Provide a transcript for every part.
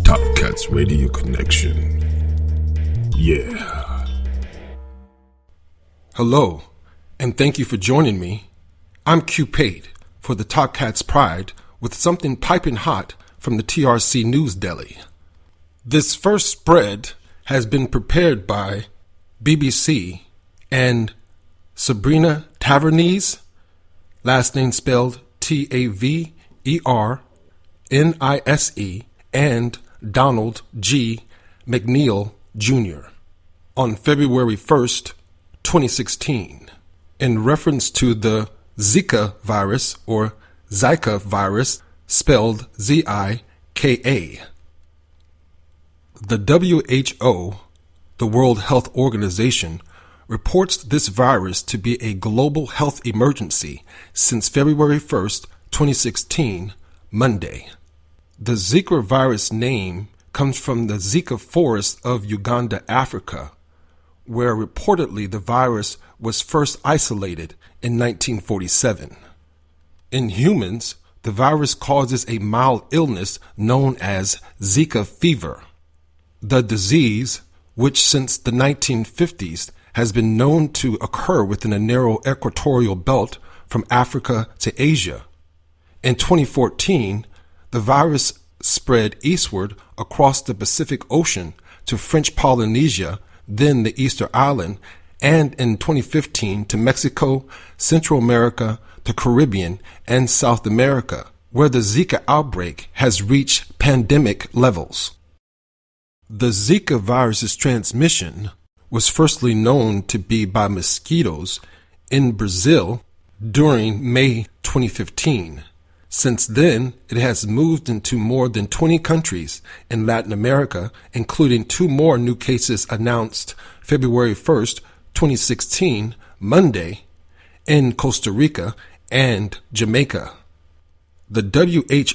Topkats Radio Connection. Yeah. Hello, and thank you for joining me. I'm Cupid for the Topkats Pride with something piping hot from the TRC News Deli. This first spread has been prepared by BBC and Sabrina Tavernese, last name spelled Taverniese, and Donald G. McNeil Jr. on February 1st, 2016, in reference to the Zika virus or Zika virus, spelled Zika. The WHO, the World Health Organization, reports this virus to be a global health emergency since February 1st, 2016, Monday. The Zika virus name comes from the Zika forest of Uganda, Africa, where reportedly the virus was first isolated in 1947. In humans, the virus causes a mild illness known as Zika fever. The disease, which since the 1950s has been known to occur within a narrow equatorial belt from Africa to Asia. In 2014, the virus spread eastward across the Pacific Ocean to French Polynesia, then the Easter Island, and in 2015 to Mexico, Central America, the Caribbean, and South America, where the Zika outbreak has reached pandemic levels. The Zika virus's transmission was firstly known to be by mosquitoes in Brazil during May 2015. Since then, it has moved into more than 20 countries in Latin America, including 2 more new cases announced February 1st, 2016, Monday, in Costa Rica and Jamaica. The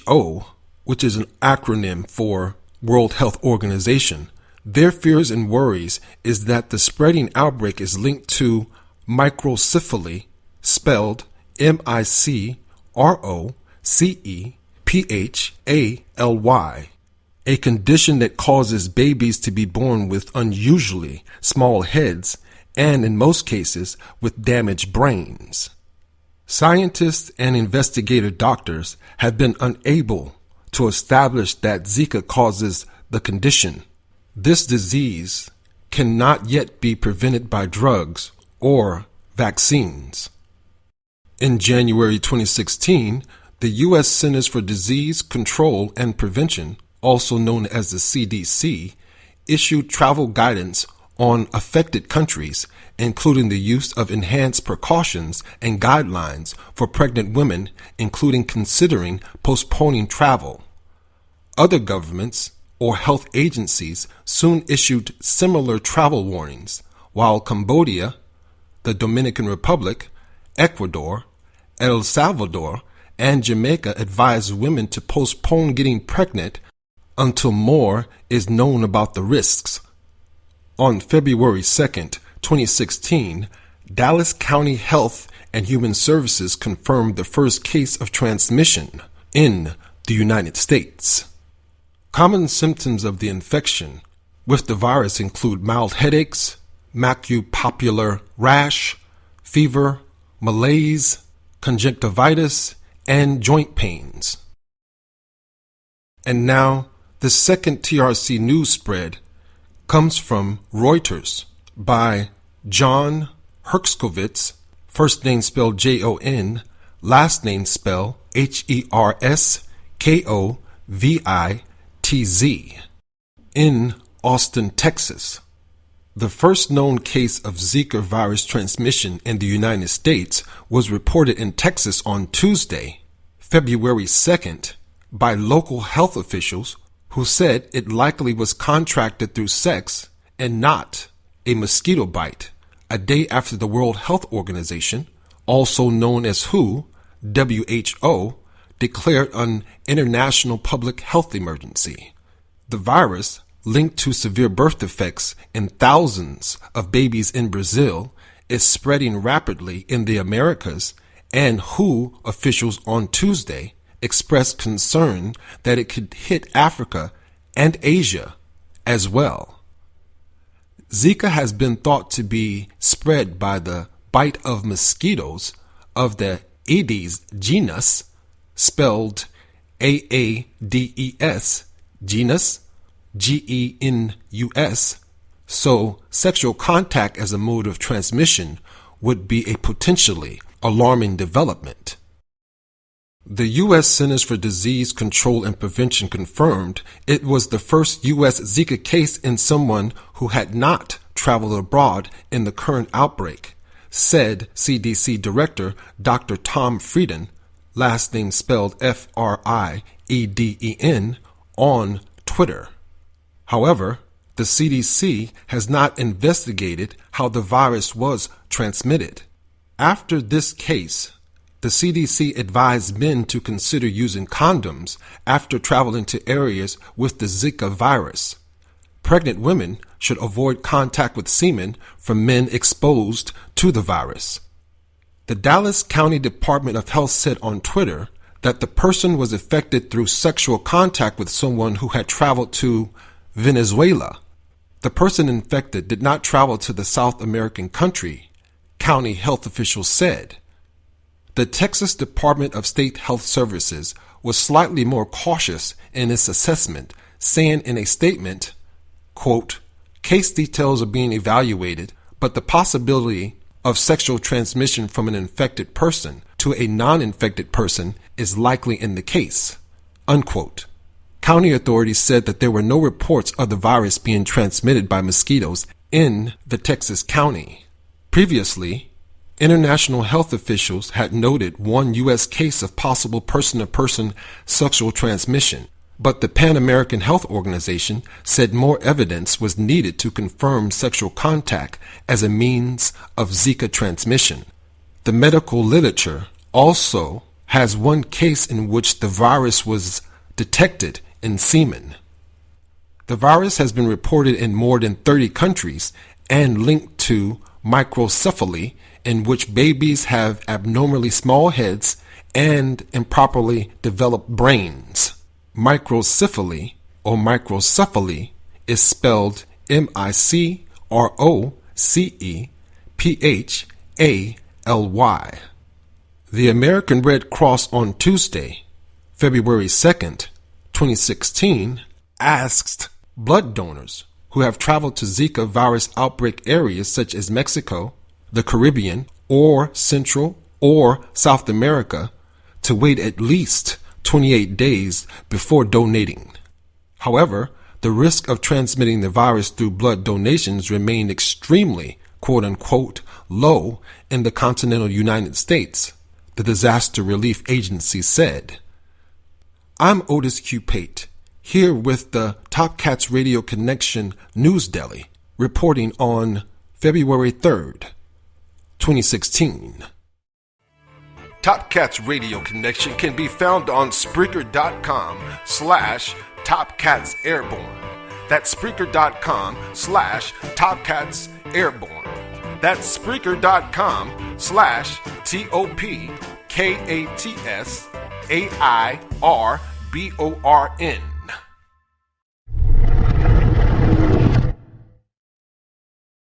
WHO, which is an acronym for World Health Organization, their fears and worries is that the spreading outbreak is linked to microcephaly, spelled microcephaly, a condition that causes babies to be born with unusually small heads and, in most cases, with damaged brains. Scientists and investigator doctors have been unable to establish that Zika causes the condition. This disease cannot yet be prevented by drugs or vaccines. In January 2016, the U.S. Centers for Disease Control and Prevention, also known as the CDC, issued travel guidance on affected countries, including the use of enhanced precautions and guidelines for pregnant women, including considering postponing travel. Other governments or health agencies soon issued similar travel warnings, while Cambodia, the Dominican Republic, Ecuador, El Salvador, and Jamaica advised women to postpone getting pregnant until more is known about the risks. On February 2nd, 2016, Dallas County Health and Human Services confirmed the first case of transmission in the United States. Common symptoms of the infection with the virus include mild headaches, maculopapular rash, fever, malaise, conjunctivitis, and joint pains. And now, the second TRC news spread comes from Reuters by John Herskowitz, first name spelled Jon, last name spelled Herskowitz, in Austin, Texas. The first known case of Zika virus transmission in the United States was reported in Texas on Tuesday, February 2nd, by local health officials who said it likely was contracted through sex and not a mosquito bite, a day after the World Health Organization, also known as WHO, declared an international public health emergency. The virus, linked to severe birth defects in thousands of babies in Brazil, is spreading rapidly in the Americas, and WHO officials on Tuesday expressed concern that it could hit Africa and Asia as well. Zika has been thought to be spread by the bite of mosquitoes of the Aedes genus, spelled Aades, genus, Genus, so sexual contact as a mode of transmission would be a potentially alarming development. The U.S. Centers for Disease Control and Prevention confirmed it was the first U.S. Zika case in someone who had not traveled abroad in the current outbreak, said CDC Director Dr. Tom Frieden, last name spelled Frieden, on Twitter. However, the CDC has not investigated how the virus was transmitted. After this case, the CDC advised men to consider using condoms after traveling to areas with the Zika virus. Pregnant women should avoid contact with semen from men exposed to the virus. The Dallas County Department of Health said on Twitter that the person was affected through sexual contact with someone who had traveled to Venezuela. The person infected did not travel to the South American country, county health officials said. The Texas Department of State Health Services was slightly more cautious in its assessment, saying in a statement, quote, "Case details are being evaluated, but the possibility of sexual transmission from an infected person to a non-infected person is likely in the case," unquote. County authorities said that there were no reports of the virus being transmitted by mosquitoes in the Texas county. Previously, international health officials had noted one U.S. case of possible person-to-person sexual transmission, but the Pan American Health Organization said more evidence was needed to confirm sexual contact as a means of Zika transmission. The medical literature also has one case in which the virus was detected in semen. The virus has been reported in more than 30 countries and linked to microcephaly, in which babies have abnormally small heads and improperly developed brains. Microcephaly or microcephaly is spelled Microcephaly. The American Red Cross on Tuesday, February 2nd, 2016, asked blood donors who have traveled to Zika virus outbreak areas such as Mexico, the Caribbean, or Central or South America to wait at least 28 days before donating. However, the risk of transmitting the virus through blood donations remained extremely, quote-unquote, low in the continental United States, the Disaster Relief Agency said. I'm Otis Q. Pate, here with the Topkats Radio Connection News Deli, reporting on February 3rd, 2016. Topkats Radio Connection can be found on Spreaker.com/TopkatsAirborne. That's Spreaker.com/TopkatsAirborne. That's Spreaker.com/TopkatsAirborn.